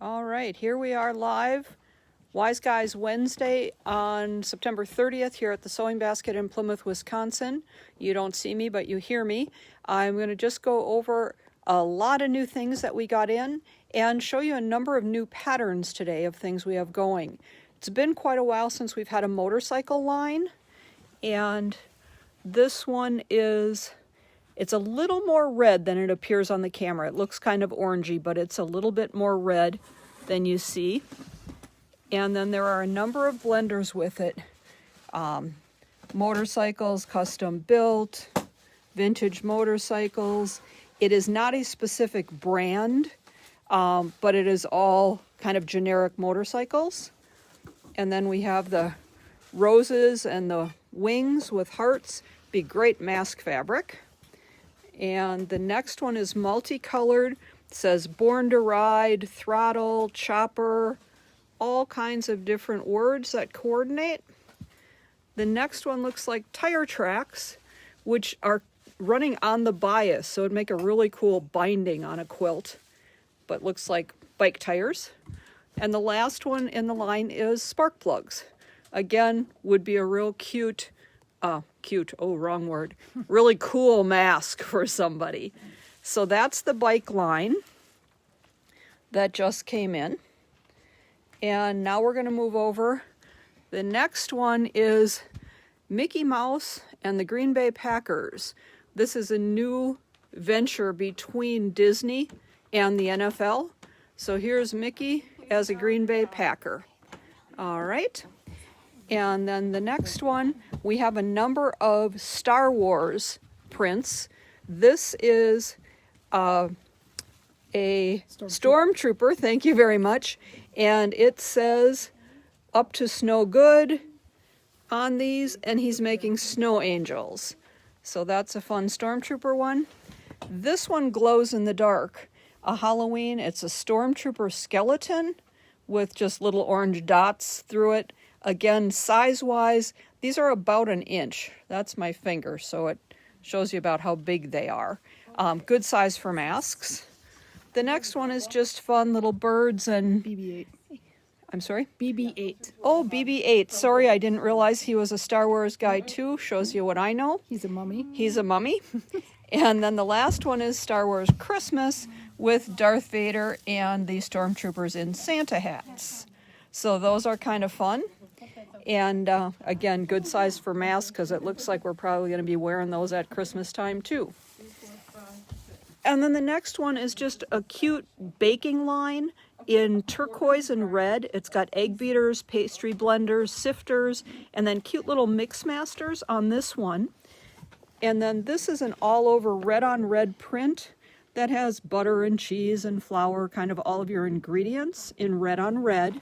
All right, here we are live, Wyse Guys Wednesday on September 30th here at the Sewing Basket in Plymouth, Wisconsin. You don't see me, but you hear me. I'm going to just go over a lot of new things that we got in and show you a number of new patterns today of things we have going. It's been quite a while since we've had a motorcycle line, and this one it's a little more red than it appears on the camera. It looks kind of orangey, but it's a little bit more red than you see. And then there are a number of blenders with it. Motorcycles, custom built, vintage motorcycles. It is not a specific brand, but it is all kind of generic motorcycles. And then we have the roses and the wings with hearts. Be great mask fabric. And the next one is multicolored. It says Born to Ride, Throttle, Chopper, all kinds of different words that coordinate. The next one looks like tire tracks, which are running on the bias, so it'd make a really cool binding on a quilt, but looks like bike tires. And the last one in the line is spark plugs. Again, would be a real really cool mask for somebody. So that's the bike line that just came in. And now we're going to move over. The next one is Mickey Mouse and the Green Bay Packers. This is a new venture between Disney and the NFL. So here's Mickey as a Green Bay Packer. All right. And then the next one, we have a number of Star Wars prints. This is a Stormtrooper, thank you very much. And it says up to snow good on these, and he's making snow angels. So that's a fun Stormtrooper one. This one glows in the dark. A Halloween, it's a Stormtrooper skeleton with just little orange dots through it. Again, size-wise, these are about an inch. That's my finger, so it shows you about how big they are. Good size for masks. The next one is just fun little birds and... BB-8. I'm sorry? BB-8. Oh, BB-8. Sorry, I didn't realize he was a Star Wars guy too. Shows you what I know. He's a mummy. He's a mummy. And then the last one is Star Wars Christmas with Darth Vader and the Stormtroopers in Santa hats. So those are kind of fun. And again, good size for masks because it looks like we're probably going to be wearing those at Christmas time too. And then the next one is just a cute baking line in turquoise and red. It's got egg beaters, pastry blenders, sifters, and then cute little mix masters on this one. And then this is an all over red on red print that has butter and cheese and flour, kind of all of your ingredients in red on red.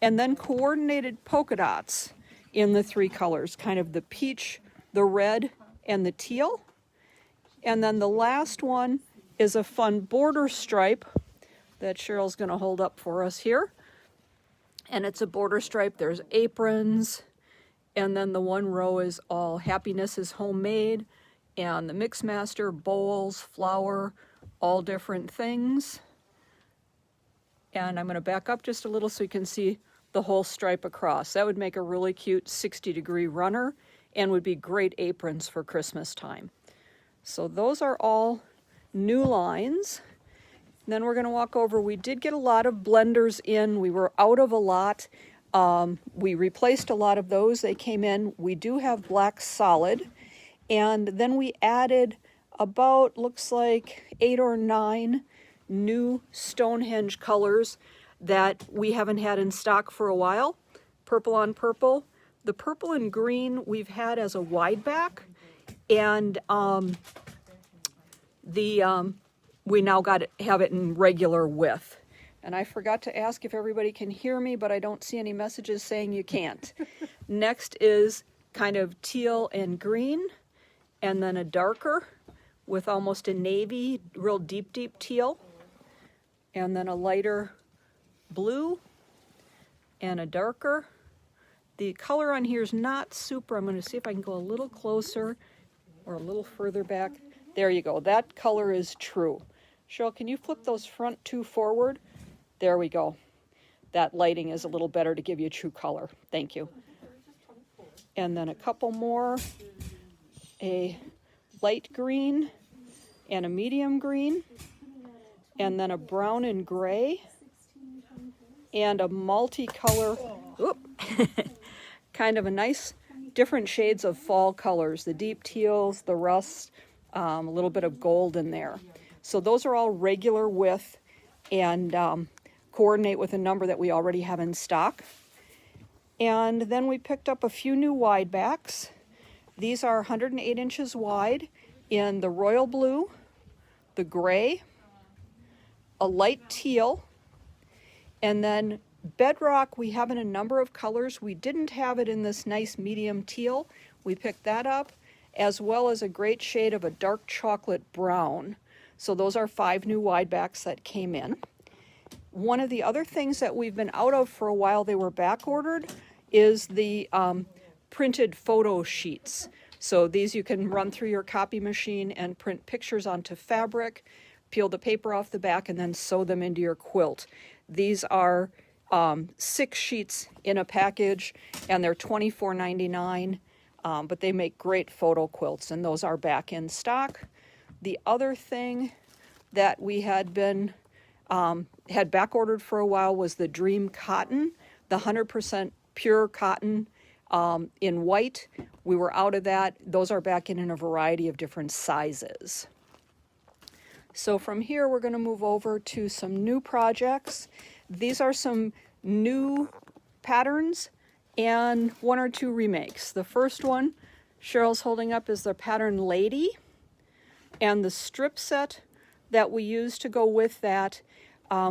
And then coordinated polka dots in the three colors, kind of the peach, the red, and the teal. And then the last one is a fun border stripe that Cheryl's going to hold up for us here. And it's a border stripe. There's aprons. And then the one row is all happiness is homemade. And the Mixmaster, bowls, flour, all different things. And I'm going to back up just a little so you can see the whole stripe across. That would make a really cute 60-degree runner and would be great aprons for Christmas time. So those are all new lines. And then we're going to walk over. We did get a lot of blenders in. We were out of a lot. We replaced a lot of those. They came in. We do have black solid. And then we added about, looks like 8 or 9 new Stonehenge colors that we haven't had in stock for a while. Purple on purple. The purple and green we've had as a wide back, and we now have it in regular width. And I forgot to ask if everybody can hear me, but I don't see any messages saying you can't. Next is kind of teal and green, and then a darker with almost a navy, real deep teal, and then a lighter blue and a darker. The color on here is not super. I'm going to see if I can go a little closer or a little further back. There you go. That color is true. Cheryl, can you flip those front two forward? There we go. That lighting is a little better to give you true color. Thank you. And then a couple more, a light green and a medium green, and then a brown and gray, and a multicolor, kind of a nice different shades of fall colors, the deep teals, the rust, a little bit of gold in there. So those are all regular width and coordinate with a number that we already have in stock. And then we picked up a few new wide backs. These are 108 inches wide in the royal blue, the gray, a light teal, and then bedrock we have in a number of colors. We didn't have it in this nice medium teal. We picked that up, as well as a great shade of a dark chocolate brown. So those are 5 new wide backs that came in. One of the other things that we've been out of for a while, they were back ordered, is the printed photo sheets. So these you can run through your copy machine and print pictures onto fabric, peel the paper off the back, and then sew them into your quilt. These are 6 sheets in a package, and they're $24.99, but they make great photo quilts, and those are back in stock. The other thing that we had been had back ordered for a while was the Dream Cotton, the 100% pure cotton in white. We were out of that. Those are back in a variety of different sizes. So from here, we're going to move over to some new projects. These are some new patterns and 1 or 2 remakes. The first one Cheryl's holding up is the pattern Lady, and the strip set that we used to go with that.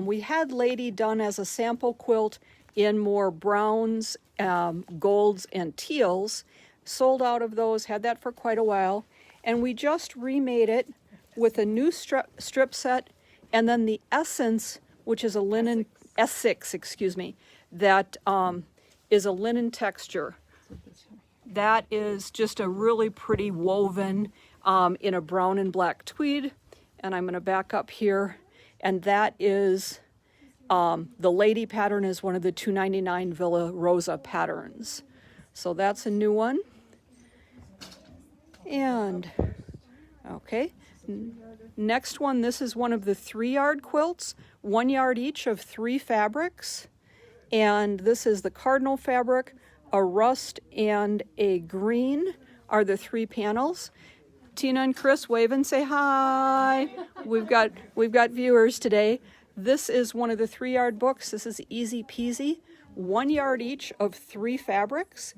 We had Lady done as a sample quilt in more browns, golds, and teals. Sold out of those, had that for quite a while, and we just remade it with a new strip set, and then the Essence, which is a linen, S6, excuse me, that is a linen texture. That is just a really pretty woven in a brown and black tweed, and I'm going to back up here, and that is the Lady pattern is one of the $2.99 Villa Rosa patterns. So that's a new one. And, okay, next one, this is one of the 3-yard quilts, 1 yard each of 3 fabrics. And this is the Cardinal fabric, a rust and a green are the 3 panels. Tina and Chris, wave and say hi. We've got viewers today. This is one of the 3-yard books. This is easy peasy, 1 yard each of 3 fabrics.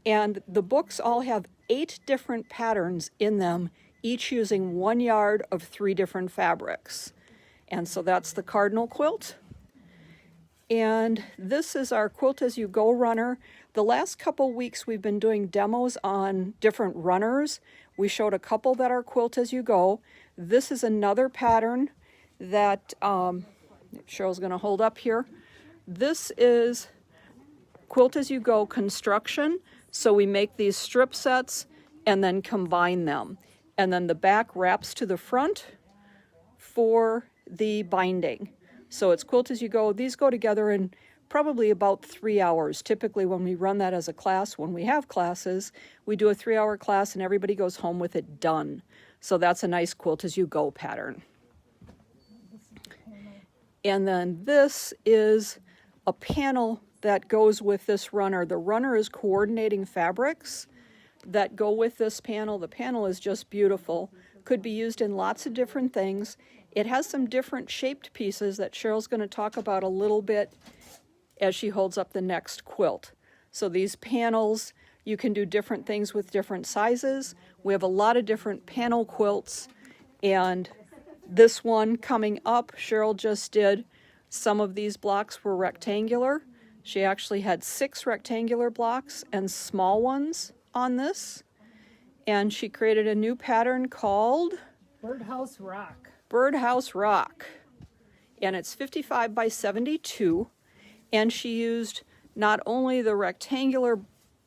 And the books all have 8 different patterns in them, each using 1 yard of 3 different fabrics. And so that's the Cardinal quilt. And this is our Quilt As You Go runner. The last couple weeks we've been doing demos on different runners. We showed a couple that are Quilt As You Go. This is another pattern that Cheryl's going to hold up here. This is Quilt As You Go construction. So we make these strip sets and then combine them. And then the back wraps to the front for the binding. So it's Quilt As You Go. These go together in probably about 3 hours. Typically when we run that as a class, when we have classes, we do a 3-hour class and everybody goes home with it done. So that's a nice Quilt As You Go pattern. And then this is a panel that goes with this runner. The runner is coordinating fabrics that go with this panel. The panel is just beautiful. Could be used in lots of different things. It has some different shaped pieces that Cheryl's going to talk about a little bit as she holds up the next quilt. So these panels, you can do different things with different sizes. We have a lot of different panel quilts, and this one coming up, Cheryl just did. Some of these blocks were rectangular. She actually had 6 rectangular blocks and small ones on this. And she created a new pattern called Birdhouse Rock. Birdhouse Rock. And it's 55 by 72. And she used not only the rectangular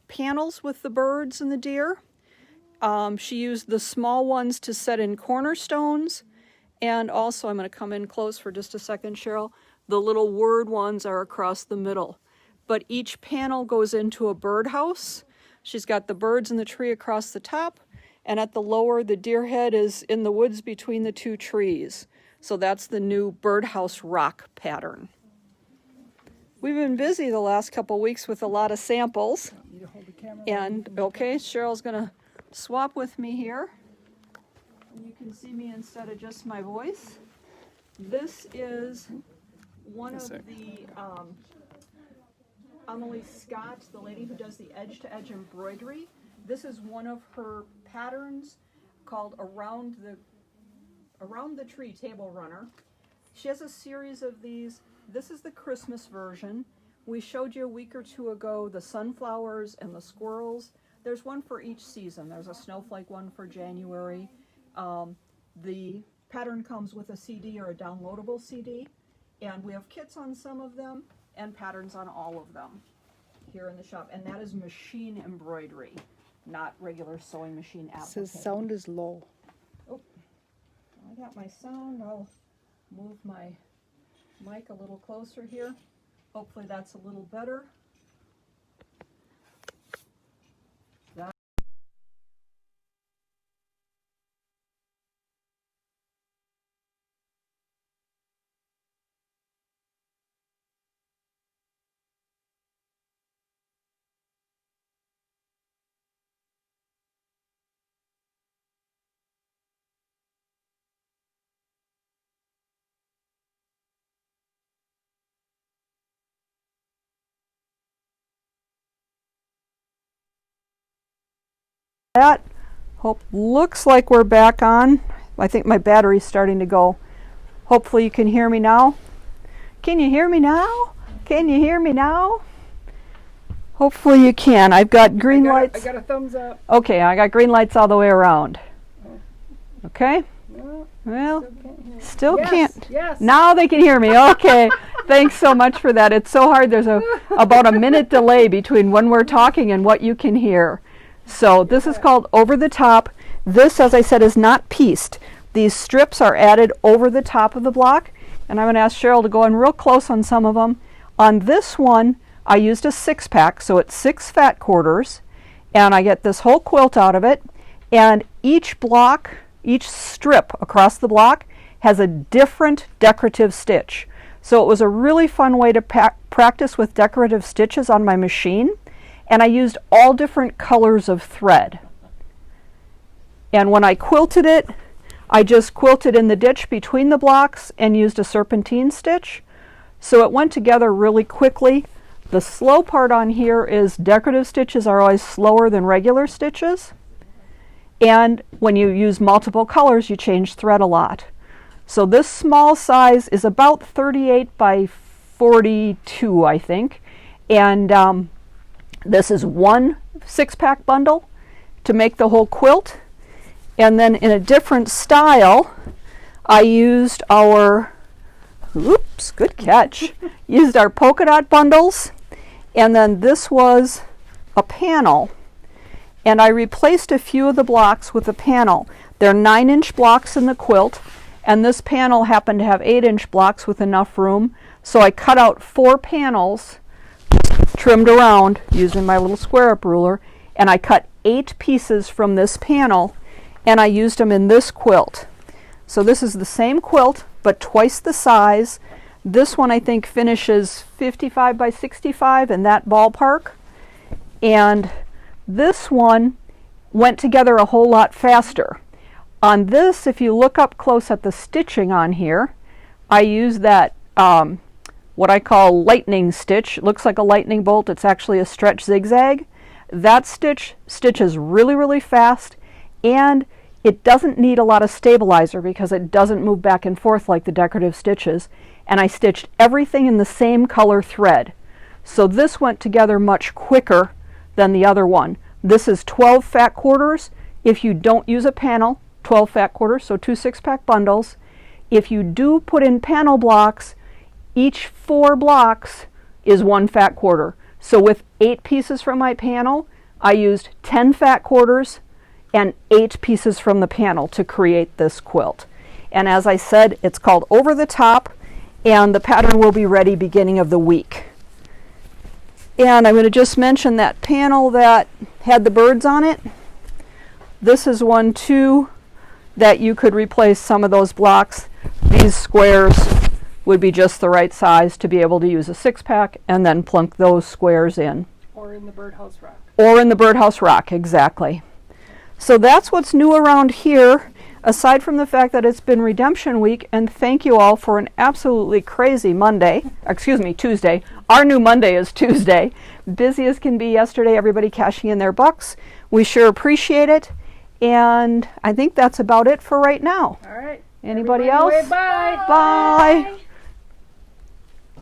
panels with the birds and the deer, she used the small ones to set in cornerstones, And also, I'm going to come in close for just a second, Cheryl. The little word ones are across the middle. But each panel goes into a birdhouse. She's got the birds in the tree across the top, and at the lower, the deer head is in the woods between the two trees. So that's the new Birdhouse Rock pattern. We've been busy the last couple weeks with a lot of samples. And, okay, Cheryl's going to swap with me here. You can see me instead of just my voice. This is one of the Emily Scott, the lady who does the edge-to-edge embroidery. This is one of her patterns called Around the Tree Table Runner. She has a series of these. This is the Christmas version. We showed you a week or two ago the sunflowers and the squirrels. There's one for each season. There's a snowflake one for January. The pattern comes with a CD or a downloadable CD, and we have kits on some of them and patterns on all of them here in the shop. And that is machine embroidery, not regular sewing machine application. Says sound is low. Oh, I got my sound. I'll move my mic a little closer here. Hopefully that's a little better. That looks like we're back on. I think my battery's starting to go. Hopefully you can hear me now. Can you hear me now? Can you hear me now? Hopefully you can. I've got green lights. I got a thumbs up. Okay, I got green lights all the way around. Okay? Well, still can't. Yes. Now they can hear me. Okay. Thanks so much for that. It's so hard. There's about a minute delay between when we're talking and what you can hear. So this is called Over the Top. This, as I said, is not pieced. These strips are added over the top of the block. And I'm going to ask Cheryl to go in real close on some of them. On this one, I used a 6-pack, so it's 6 fat quarters. And I get this whole quilt out of it. And each block, each strip across the block has a different decorative stitch. So it was a really fun way to practice with decorative stitches on my machine. And I used all different colors of thread. And when I quilted it, I just quilted in the ditch between the blocks and used a serpentine stitch. So it went together really quickly. The slow part on here is decorative stitches are always slower than regular stitches. And when you use multiple colors, you change thread a lot. So this small size is about 38 by 42, I think. And this is one 6-pack bundle to make the whole quilt. And then in a different style, I used our, oops, good catch, used our polka dot bundles. And then this was a panel. And I replaced a few of the blocks with a panel. They're 9-inch blocks in the quilt. And this panel happened to have 8-inch blocks with enough room. So I cut out 4 panels, trimmed around using my little square up ruler, and I cut 8 pieces from this panel and I used them in this quilt. So this is the same quilt but twice the size. This one I think finishes 55 by 65 in that ballpark, and this one went together a whole lot faster. On this, if you look up close at the stitching on here, I use that what I call lightning stitch. It looks like a lightning bolt. It's actually a stretch zigzag. That stitches really, really fast, and it doesn't need a lot of stabilizer because it doesn't move back and forth like the decorative stitches. And I stitched everything in the same color thread. So this went together much quicker than the other one. This is 12 fat quarters. If you don't use a panel, 12 fat quarters, so 2 6-pack bundles. If you do put in panel blocks, each 4 blocks is 1 fat quarter. So with 8 pieces from my panel, I used 10 fat quarters and 8 pieces from the panel to create this quilt. And as I said, it's called Over the Top, and the pattern will be ready beginning of the week. And I'm going to just mention that panel that had the birds on it. This is one too that you could replace some of those blocks. These squares would be just the right size to be able to use a 6-pack and then plunk those squares in. Or in the Birdhouse Rock. Or in the Birdhouse Rock, exactly. So that's what's new around here, aside from the fact that it's been Redemption Week, and thank you all for an absolutely crazy Tuesday. Our new Monday is Tuesday. Busy as can be yesterday, everybody cashing in their bucks. We sure appreciate it, and I think that's about it for right now. All right. Anybody Everybody else? wave bye. Bye.